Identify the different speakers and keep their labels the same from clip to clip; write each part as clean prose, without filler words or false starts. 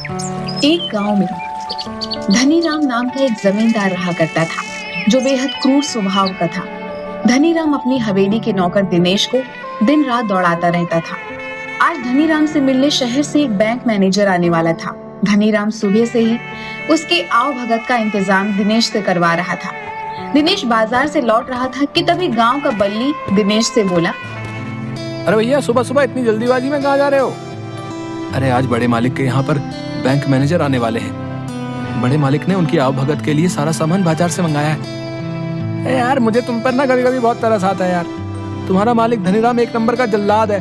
Speaker 1: एक गांव में धनीराम नाम का एक जमींदार रहा करता था, जो बेहद क्रूर स्वभाव का था। धनीराम अपनी हवेली के नौकर दिनेश को दिन रात दौड़ाता रहता था। आज धनीराम से मिलने शहर से एक बैंक मैनेजर आने वाला था। धनीराम सुबह से ही उसके आव भगत का इंतजाम दिनेश से करवा रहा था। दिनेश बाजार से लौट रहा था कि तभी गांव का बल्ली दिनेश से बोला,
Speaker 2: अरे भैया, सुबह सुबह इतनी जल्दीबाजी में कहाँ जा रहे हो? अरे आज बड़े मालिक के यहाँ पर बैंक मैनेजर आने वाले हैं। बड़े मालिक ने उनकी आव भगत के लिए सारा सामान बाजार से मंगाया है। अरे यार, मुझे तुम पर ना कभी कभी बहुत तरस आता है यार। तुम्हारा मालिक धनीराम एक नंबर का जल्लाद है।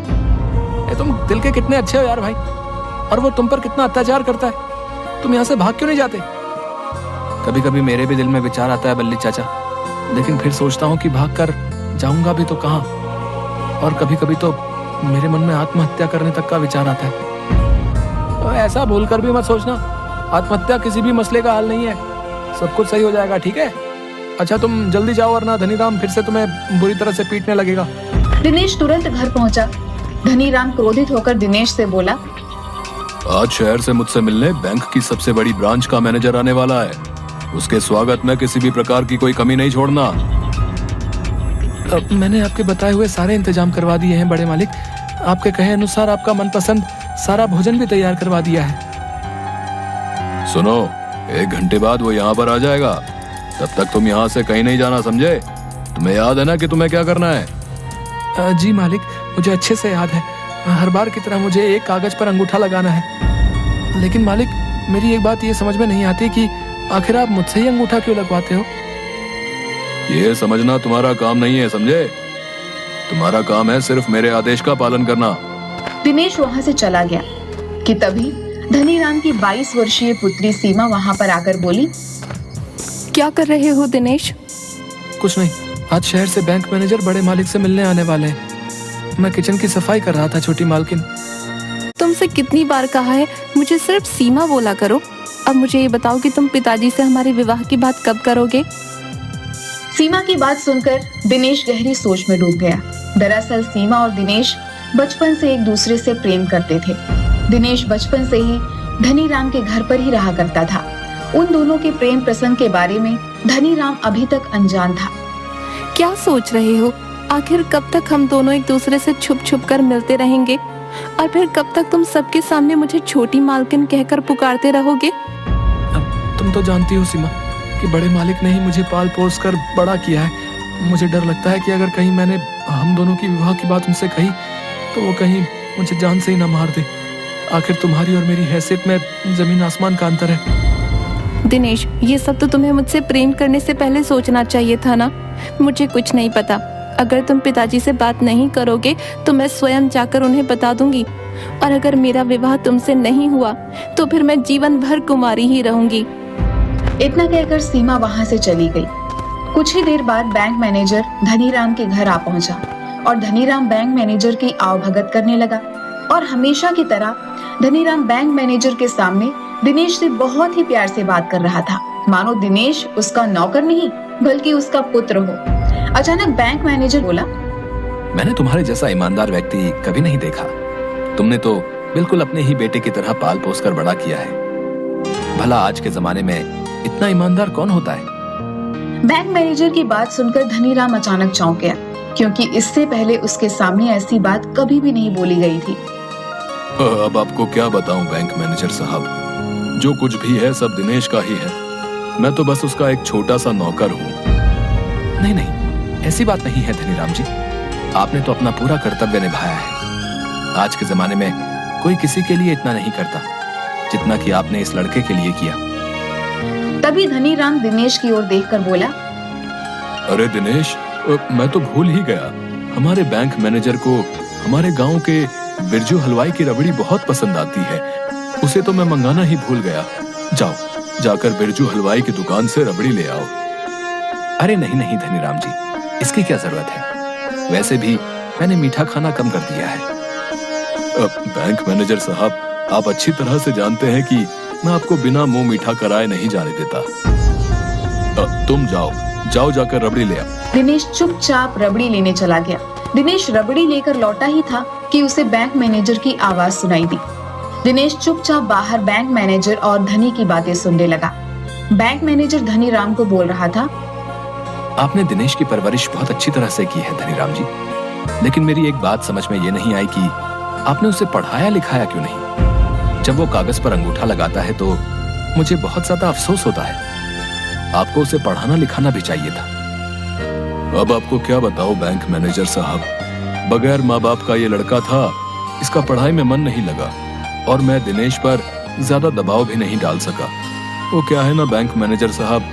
Speaker 2: तुम दिल के कितने अच्छे हो यार भाई, और वो तुम पर कितना अत्याचार करता है। तुम यहाँ से भाग क्यों नहीं जाते? कभी कभी मेरे भी दिल में विचार आता है बल्ली चाचा, लेकिन फिर सोचता हूँ कि भाग कर जाऊंगा भी तो कहाँ। और कभी कभी तो मेरे मन में आत्महत्या करने तक का विचार आता है। तो ऐसा भूल कर भी मत सोचना, आत्महत्या किसी भी मसले का हल नहीं है। सब कुछ सही हो जाएगा, ठीक है? अच्छा तुम जल्दी जाओ, वरना धनीराम फिर से तुम्हें बुरी तरह से पीटने लगेगा।
Speaker 1: दिनेश तुरंत घर पहुंचा। धनीराम क्रोधित होकर दिनेश से बोला,
Speaker 3: आज शहर से मुझसे मिलने बैंक की सबसे बड़ी ब्रांच का मैनेजर आने वाला है। उसके स्वागत में किसी भी प्रकार की कोई कमी नहीं छोड़ना।
Speaker 2: मैंने आपके बताए हुए सारे इंतजाम करवा दिए हैं बड़े मालिक। आपके कहे अनुसार आपका मनपसंद सारा भोजन भी तैयार करवा दिया है।
Speaker 3: सुनो, 1 घंटे बाद वो यहाँ पर आ जाएगा। तब तक तुम यहाँ से कहीं नहीं जाना, समझे? तुम्हें याद है ना कि तुम्हें क्या करना है?
Speaker 2: जी मालिक, मुझे अच्छे से याद है। हर बार की तरह मुझे एक कागज पर अंगूठा लगाना है। लेकिन मालिक, मेरी एक बात ये समझ में नहीं आती कि आखिर आप मुझसे ही अंगूठा क्यों लगवाते हो?
Speaker 3: ये समझना तुम्हारा काम नहीं है, समझे? तुम्हारा काम है सिर्फ मेरे आदेश का पालन करना।
Speaker 1: दिनेश वहां से चला गया कि तभी धनीराम की 22 वर्षीय पुत्री सीमा वहां पर आकर बोली,
Speaker 4: क्या कर रहे हो दिनेश?
Speaker 2: कुछ नहीं, आज शहर से बैंक मैनेजर बड़े मालिक से मिलने आने वाले हैं। मैं किचन की सफाई कर रहा था छोटी मालकिन।
Speaker 4: तुमसे कितनी बार कहा है मुझे सिर्फ सीमा बोला करो। अब मुझे ये बताओ कि तुम पिताजी से हमारे विवाह की बात कब करोगे?
Speaker 1: सीमा की बात सुनकर दिनेश गहरी सोच में डूब गया। दरअसल सीमा और दिनेश बचपन से एक दूसरे से प्रेम करते थे। दिनेश बचपन से ही धनीराम के घर पर ही रहा करता था। उन दोनों के प्रेम प्रसंग के बारे में धनीराम अभी तक अनजान था।
Speaker 4: क्या सोच रहे हो? आखिर कब तक हम दोनों एक दूसरे से छुप छुप कर मिलते रहेंगे? और फिर कब तक तुम सबके सामने मुझे छोटी मालकिन कहकर पुकारते रहोगे?
Speaker 2: अब तुम तो जानती हो सीमा कि बड़े मालिक ने ही मुझे पाल पोस कर बड़ा किया है। मुझे डर लगता है कि अगर कहीं मैंने हम दोनों की विवाह की बात उनसे कही तो वो कहीं मुझे जान से ही ना मार दे। आखिर तुम्हारी और मेरी हैसियत में जमीन आसमान का अंतर है।
Speaker 4: दिनेश, ये सब तो तुम्हें मुझसे प्रेम करने से पहले सोचना चाहिए था ना। मुझे कुछ नहीं पता। अगर तुम पिताजी से बात नहीं करोगे तो मैं स्वयं जाकर उन्हें बता दूंगी। और अगर मेरा विवाह तुमसे नहीं हुआ तो फिर मैं जीवन भर कुमारी ही रहूंगी।
Speaker 1: इतना कहकर सीमा वहां से चली गई। कुछ ही देर बाद बैंक मैनेजर धनीराम के घर आ पहुंचा और धनीराम बैंक मैनेजर की आवभगत करने लगा। और हमेशा की तरह धनीराम बैंक मैनेजर के सामने दिनेश से बहुत ही प्यार से बात कर रहा था, मानो दिनेश उसका नौकर नहीं बल्कि उसका पुत्र हो। अचानक बैंक मैनेजर बोला,
Speaker 3: मैंने तुम्हारे जैसा ईमानदार व्यक्ति कभी नहीं देखा। तुमने तो बिल्कुल अपने ही बेटे की तरह पाल पोस कर बड़ा किया है। भला आज के जमाने में इतना ईमानदार कौन होता है?
Speaker 1: बैंक मैनेजर की बात सुनकर धनीराम अचानक चौंक गया, क्योंकि इससे पहले उसके सामने ऐसी बात कभी भी नहीं बोली गई थी।
Speaker 3: अब आपको क्या बताऊं बैंक मैनेजर साहब, जो कुछ भी है सब दिनेश का ही है। मैं तो बस उसका एक छोटा सा नौकर हूँ।
Speaker 2: नहीं नहीं, ऐसी बात नहीं है धनीराम जी।
Speaker 3: आपने तो अपना पूरा कर्तव्य निभाया है। आज के जमाने में कोई किसी के लिए इतना नहीं करता जितना कि आपने इस लड़के के लिए किया।
Speaker 1: तभी धनीराम दिनेश की ओर देखकर बोला,
Speaker 3: अरे दिनेश, मैं तो भूल ही गया। हमारे बैंक मैनेजर को हमारे गांव के बिरजू हलवाई की रबड़ी बहुत पसंद आती है। उसे तो मैं मंगाना ही भूल गया। जाओ, जाकर बिरजू हलवाई की दुकान से रबड़ी ले आओ।
Speaker 2: अरे नहीं नहीं धनीराम जी, इसकी क्या जरूरत है? वैसे भी मैंने मीठा खाना कम कर दिया है।
Speaker 3: बैंक मैनेजर साहब, आप अच्छी तरह से जानते हैं कि मैं आपको बिना मुंह मीठा कराए नहीं जाने देता। तुम जाओ, जाओ जाकर रबड़ी ले आओ।
Speaker 1: दिनेश चुपचाप रबड़ी लेने चला गया। दिनेश रबड़ी लेकर लौटा ही था कि उसे बैंक मैनेजर की आवाज सुनाई दी। दिनेश चुपचाप बाहर बैंक मैनेजर और धनी की बातें सुनने लगा। बैंक मैनेजर धनीराम को बोल रहा था,
Speaker 2: आपने दिनेश की परवरिश बहुत अच्छी तरह से की है धनीराम जी, लेकिन मेरी एक बात समझ में ये नहीं आई कि आपने उसे पढ़ाया लिखाया क्यों नहीं। जब वो कागज पर अंगूठा लगाता है तो मुझे बहुत ज्यादा अफसोस होता है। आपको उसे पढ़ाना लिखाना भी चाहिए था।
Speaker 3: अब आपको क्या बताओ बैंक मैनेजर साहब, बगैर माँ बाप का ये लड़का था, इसका पढ़ाई में मन नहीं लगा और मैं दिनेश पर ज्यादा दबाव भी नहीं डाल सका। वो क्या है ना बैंक मैनेजर साहब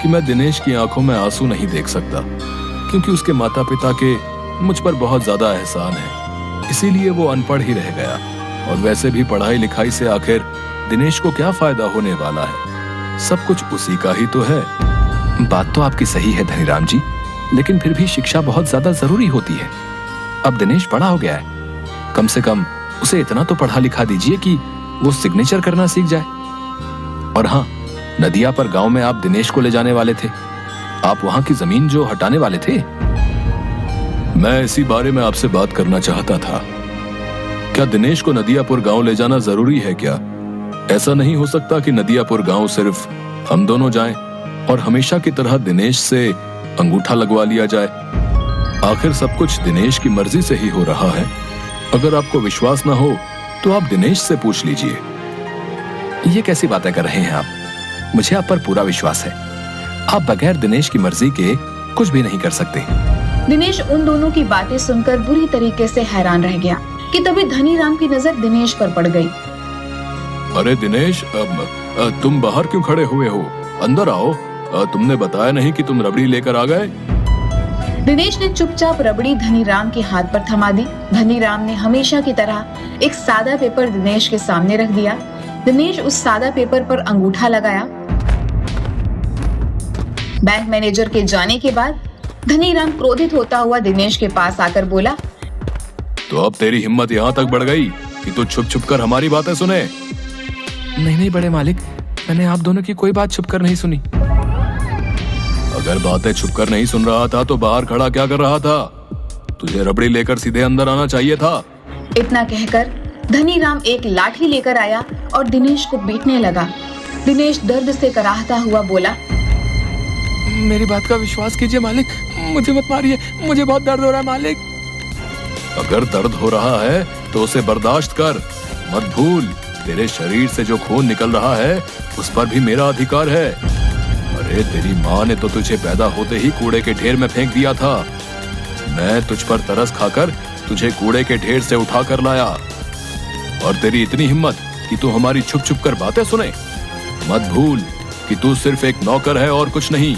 Speaker 3: कि मैं दिनेश की आंखों में आंसू नहीं देख सकता, क्योंकि उसके माता पिता के मुझ पर बहुत ज्यादा एहसान है, इसीलिए वो अनपढ़ ही रह गया। और वैसे भी पढ़ाई लिखाई से आखिर दिनेश को क्या फायदा होने वाला है, सब कुछ उसी का ही तो है।
Speaker 2: बात तो आपकी सही है धनीराम जी, लेकिन फिर भी शिक्षा बहुत ज्यादा जरूरी होती है। अब दिनेश बड़ा हो गया है, कम से कम उसे इतना तो पढ़ा लिखा दीजिए कि वो सिग्नेचर करना सीख जाए। और हाँ, नदिया पर गांव में आप दिनेश को ले जाने वाले थे, आप वहां की जमीन जो हटाने वाले थे।
Speaker 3: मैं इसी बारे में आपसे बात करना चाहता था। क्या दिनेश को नदियापुर गांव ले जाना जरूरी है क्या? ऐसा नहीं हो सकता कि नदियापुर गांव सिर्फ हम दोनों जाएं और हमेशा की तरह दिनेश से अंगूठा लगवा लिया जाए। आखिर सब कुछ दिनेश की मर्जी से ही हो रहा है। अगर आपको विश्वास न हो तो आप दिनेश से पूछ लीजिए।
Speaker 2: ये कैसी बातें कर रहे हैं आप? मुझे आप पर पूरा विश्वास है। आप बगैर दिनेश की मर्जी के कुछ भी नहीं कर सकते।
Speaker 1: दिनेश उन दोनों की बातें सुनकर बुरी तरीके से हैरान रह गया कि तभी धनीराम की नजर दिनेश पर पड़ गई।
Speaker 3: अरे दिनेश, तुम बाहर क्यों खड़े हुए हो? अंदर आओ। तुमने बताया नहीं कि तुम रबड़ी लेकर आ गए।
Speaker 1: दिनेश ने चुपचाप रबड़ी धनीराम के हाथ पर थमा दी। धनीराम ने हमेशा की तरह एक सादा पेपर दिनेश के सामने रख दिया। दिनेश उस सादा पेपर पर अंगूठा लगाया। बैंक मैनेजर के जाने के बाद धनीराम क्रोधित होता हुआ दिनेश के पास आकर बोला,
Speaker 3: तो अब तेरी हिम्मत यहाँ तक बढ़ गई कि तू छुप छुप कर हमारी बातें सुने?
Speaker 2: नहीं बड़े मालिक, मैंने आप दोनों की कोई बात छुप कर नहीं सुनी।
Speaker 3: अगर बातें छुप कर नहीं सुन रहा था तो बाहर खड़ा क्या कर रहा था? तुझे रबड़ी लेकर सीधे अंदर आना चाहिए था।
Speaker 1: इतना कहकर धनीराम एक लाठी लेकर आया और दिनेश को पीटने लगा। दिनेश दर्द से कराहता हुआ बोला,
Speaker 2: मेरी बात का विश्वास कीजिए मालिक, मुझे मत मारिए, मुझे बहुत दर्द हो रहा है मालिक।
Speaker 3: अगर दर्द हो रहा है तो उसे बर्दाश्त कर। मत भूल, तेरे शरीर से जो खून निकल रहा है उस पर भी मेरा अधिकार है। अरे तेरी माँ ने तो तुझे पैदा होते ही कूड़े के ढेर में फेंक दिया था। मैं तुझ पर तरस खाकर तुझे कूड़े के ढेर से उठा कर लाया। और तेरी इतनी हिम्मत कि तू हमारी छुप छुप कर बातें सुने। मत भूल कि तू सिर्फ एक नौकर है और कुछ नहीं।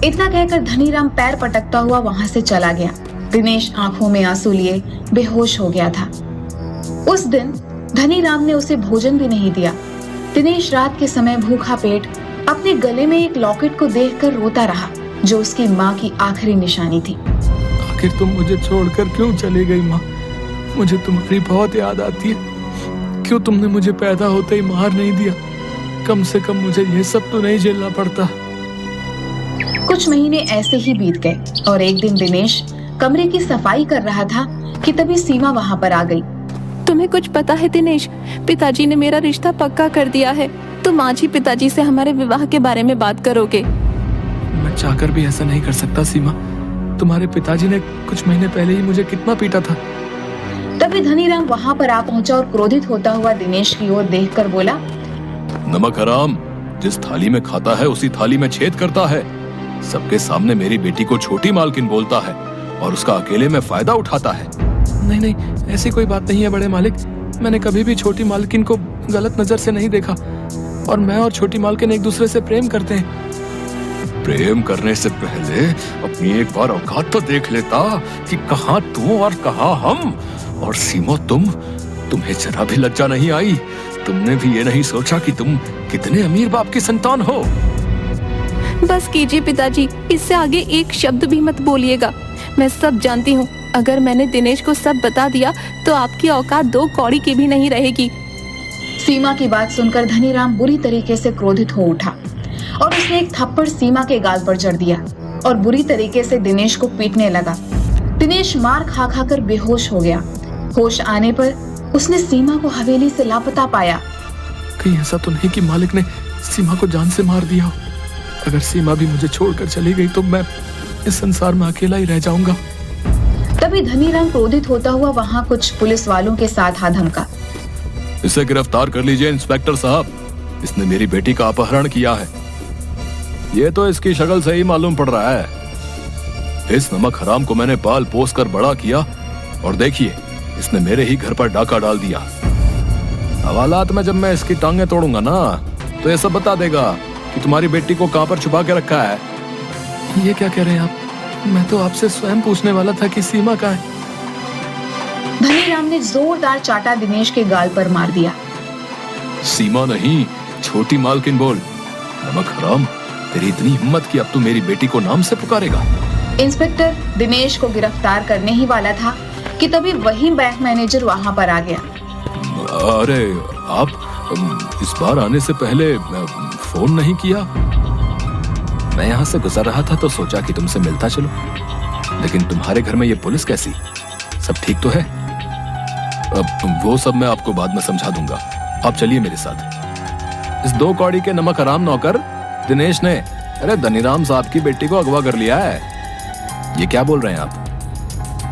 Speaker 1: इतना कहकर धनीराम पैर पटकता हुआ वहां से चला गया। दिनेश आंखों में आंसू लिए बेहोश हो गया था। उस दिन धनीराम ने उसे भोजन भी नहीं दिया। दिनेश रात के समय भूखा पेट अपने गले में एक लॉकेट को देखकर रोता रहा, जो उसकी माँ की आखिरी निशानी थी।
Speaker 2: आखिर तुम मुझे छोड़कर क्यों चली गई माँ? मुझे तुम्हारी बहुत याद आती है। क्यों तुमने मुझे पैदा होते ही मार नहीं दिया? कम से कम मुझे ये सब तो नहीं झेलना पड़ता।
Speaker 1: कुछ महीने ऐसे ही बीत गए और एक दिन दिनेश कमरे की सफाई कर रहा था कि तभी सीमा वहां पर आ गई।
Speaker 4: तुम्हें कुछ पता है दिनेश, पिताजी ने मेरा रिश्ता पक्का कर दिया है। तुम आज ही पिताजी से हमारे विवाह के बारे में बात करोगे।
Speaker 2: मैं चाहकर भी ऐसा नहीं कर सकता सीमा। तुम्हारे पिताजी ने कुछ महीने पहले ही मुझे कितना पीटा था।
Speaker 1: तभी धनीराम वहां पर आ पहुंचा और क्रोधित होता हुआ दिनेश की ओर देखकर बोला,
Speaker 3: नमक हराम, जिस थाली में खाता है उसी थाली में छेद करता है। सबके सामने मेरी बेटी को छोटी मालकिन बोलता है और उसका अकेले में फायदा उठाता है।
Speaker 2: नहीं, ऐसी कोई बात नहीं है बड़े मालिक। मैंने कभी भी छोटी मालकिन को गलत नजर से नहीं देखा और मैं और छोटी मालकिन एक दूसरे से प्रेम करते हैं।
Speaker 3: प्रेम करने से पहले अपनी एक बार औकात तो देख लेता कि कहाँ तू और कहाँ हम। और सीमा, तुम्हें जरा भी लज्जा नहीं आई? तुमने भी ये नहीं सोचा कि तुम कितने अमीर बाप की संतान हो?
Speaker 4: बस कीजिए पिताजी, इससे आगे एक शब्द भी मत बोलिएगा। मैं सब जानती हूँ। अगर मैंने दिनेश को सब बता दिया तो आपकी औकात 2 कौड़ी की भी नहीं रहेगी।
Speaker 1: सीमा की बात सुनकर धनीराम बुरी तरीके से क्रोधित हो उठा और उसने एक थप्पड़ सीमा के गाल पर जड़ दिया और बुरी तरीके से दिनेश को पीटने लगा। दिनेश मार खा खाकर बेहोश हो गया। होश आने पर उसने सीमा को हवेली से लापता पाया।
Speaker 2: कहीं ऐसा तो नहीं कि मालिक ने सीमा को जान से मार दिया हो? अगर सीमा भी मुझे छोड़कर चली गई तो मैं इस संसार में अकेला ही रह जाऊंगा।
Speaker 1: तभी धनीराम क्रोधित होता हुआ वहां कुछ पुलिस वालों के साथ आ धमका।
Speaker 3: इसे गिरफ्तार कर लीजिए इंस्पेक्टर साहब, इसने मेरी बेटी का अपहरण किया है। ये तो इसकी शक्ल से ही मालूम पड़ रहा है। इस नमक हराम को मैंने पाल पोस कर बड़ा किया और देखिए इसने मेरे ही घर पर डाका डाल दिया। हवालात में जब मैं इसकी टांगे तोड़ूंगा ना तो ये सब बता देगा कि तुम्हारी बेटी को कहां पर छुपा के रखा है।
Speaker 2: ये क्या कह रहे हैं आप? मैं तो आपसे स्वयं पूछने वाला था कि सीमा कहाँ है।
Speaker 1: धनीराम ने जोरदार चाटा दिनेश के गाल पर मार दिया।
Speaker 3: सीमा नहीं, छोटी मालकिन बोल। नमक हराम, तेरी इतनी हिम्मत कि अब तू मेरी बेटी को नाम से पुकारेगा।
Speaker 1: इंस्पेक्टर दिनेश को गिरफ्तार करने ही वाला था कि तभी वही बैंक मैनेजर वहां पर आ गया।
Speaker 3: अरे आप इस बार आने से पहले फोन नहीं किया?
Speaker 2: मैं यहाँ से गुजर रहा था तो सोचा कि तुमसे मिलता चलो, लेकिन तुम्हारे घर में ये पुलिस कैसी? सब ठीक तो है?
Speaker 3: अब वो सब मैं आपको बाद में समझा दूंगा, आप चलिए मेरे साथ।
Speaker 2: इस 2 कौड़ी के नमक हराम नौकर दिनेश ने धनीराम साहब की बेटी को अगवा कर लिया है। ये क्या बोल रहे हैं आप?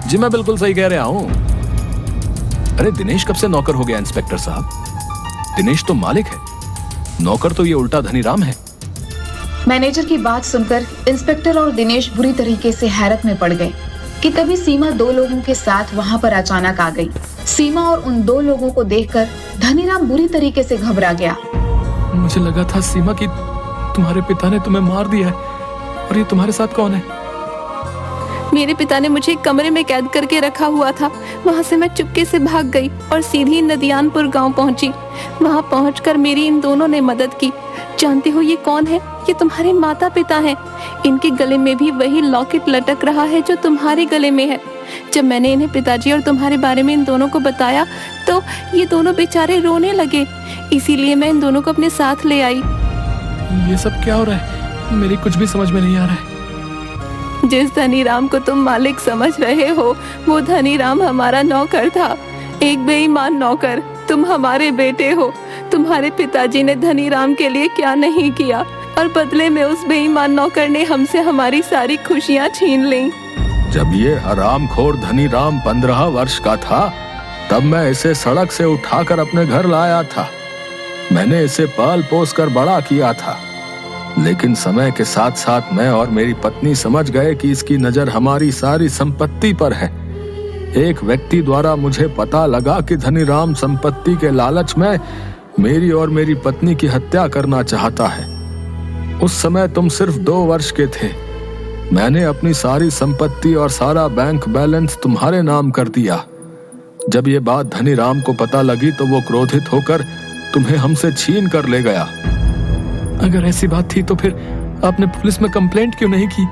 Speaker 2: जी मैं बिल्कुल सही कह रहा हूँ। अरे दिनेश कब से नौकर हो गया इंस्पेक्टर साहब? दिनेश तो मालिक है, नौकर तो ये उल्टा धनीराम है।
Speaker 1: मैनेजर की बात सुनकर इंस्पेक्टर और दिनेश बुरी तरीके से हैरत में पड़ गए कि तभी सीमा 2 लोगों के साथ वहां पर अचानक आ गई। सीमा और उन 2 लोगों को देखकर धनीराम बुरी तरीके से घबरा गया।
Speaker 2: मुझे लगा था सीमा कि तुम्हारे पिता ने तुम्हें मार दिया है, और ये तुम्हारे साथ कौन है?
Speaker 4: मेरे पिता ने मुझे एक कमरे में कैद करके रखा हुआ था। वहाँ से मैं चुपके से भाग गई और सीधी नदियानपुर गांव पहुंची। वहाँ पहुंचकर मेरी इन दोनों ने मदद की। जानते हो ये कौन है? ये तुम्हारे माता पिता हैं। इनके गले में भी वही लॉकेट लटक रहा है जो तुम्हारे गले में है। जब मैंने इन्हें पिताजी और तुम्हारे बारे में इन दोनों को बताया तो ये दोनों बेचारे रोने लगे, इसीलिए मैं इन दोनों को अपने साथ ले आई।
Speaker 2: ये सब क्या हो रहा है? मेरी कुछ भी समझ में नहीं आ रहा है।
Speaker 4: जिस धनीराम को तुम मालिक समझ रहे हो वो धनीराम हमारा नौकर था, एक बेईमान नौकर। तुम हमारे बेटे हो। तुम्हारे पिताजी ने धनीराम के लिए क्या नहीं किया, और बदले में उस बेईमान नौकर ने हमसे हमारी सारी खुशियां छीन ली।
Speaker 3: जब ये हरामखोर धनीराम 15 वर्ष का था तब मैं इसे सड़क से उठाकर अपने घर लाया था। मैंने इसे पाल पोस कर बड़ा किया था, लेकिन समय के साथ साथ मैं और मेरी पत्नी समझ गए कि इसकी नजर हमारी सारी संपत्ति पर है। एक व्यक्ति द्वारा मुझे पता लगा कि धनीराम संपत्ति के लालच में मेरी और मेरी पत्नी की हत्या करना चाहता है। उस समय तुम सिर्फ 2 वर्ष के थे। मैंने अपनी सारी संपत्ति और सारा बैंक बैलेंस तुम्हारे नाम कर दिया। जब ये बात धनीराम को पता लगी तो वो क्रोधित होकर तुम्हें हमसे छीन कर ले गया।
Speaker 2: अगर ऐसी बात थी तो फिर आपने पुलिस में कंप्लेंट क्यों नहीं की?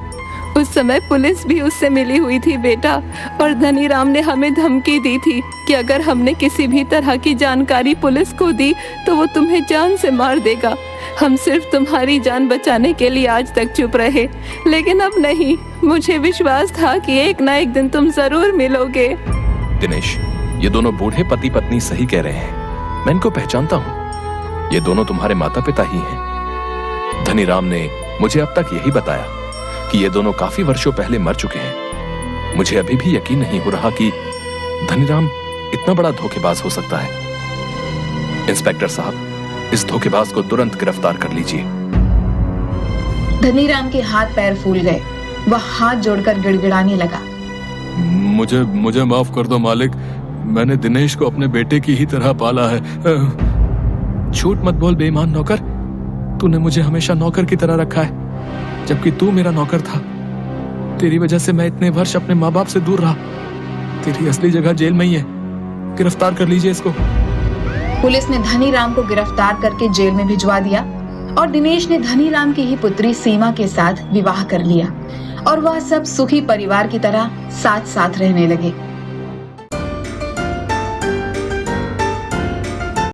Speaker 4: उस समय पुलिस भी उससे मिली हुई थी बेटा, और धनीराम ने हमें धमकी दी थी कि अगर हमने किसी भी तरह की जानकारी पुलिस को दी तो वो तुम्हें जान से मार देगा। हम सिर्फ तुम्हारी जान बचाने के लिए आज तक चुप रहे, लेकिन अब नहीं। मुझे विश्वास था कि एक ना एक दिन तुम जरूर मिलोगे।
Speaker 2: दिनेश, ये दोनों बूढ़े पति पत्नी सही कह रहे हैं। मैं इनको पहचानता हूँ। ये दोनों तुम्हारे माता पिता ही हैं। धनीराम ने मुझे अब तक यही बताया कि ये दोनों काफी वर्षों पहले मर चुके हैं। मुझे अभी भी यकीन नहीं हो रहा कि धनीराम इतना बड़ा धोखेबाज हो सकता है। इंस्पेक्टर साहब, इस धोखेबाज को तुरंत गिरफ्तार कर लीजिए।
Speaker 1: धनीराम के हाथ पैर फूल गए। वह हाथ जोड़कर गिड़गिड़ाने लगा।
Speaker 3: मुझे माफ कर दो मालिक, मैंने दिनेश को अपने बेटे की ही तरह पाला है।
Speaker 2: झूठ मत बोल बेईमान नौकर। तूने मुझे हमेशा नौकर की तरह रखा है, जबकि तू मेरा नौकर था। तेरी वजह से मैं इतने वर्ष अपने माँ बाप से दूर रहा। तेरी असली जगह जेल में ही है। गिरफ्तार कर लीजिए इसको।
Speaker 1: पुलिस ने धनीराम को गिरफ्तार करके जेल में भिजवा दिया और दिनेश ने धनीराम की ही पुत्री सीमा के साथ विवाह कर लिया और वह सब सुखी परिवार की तरह साथ साथ रहने लगे।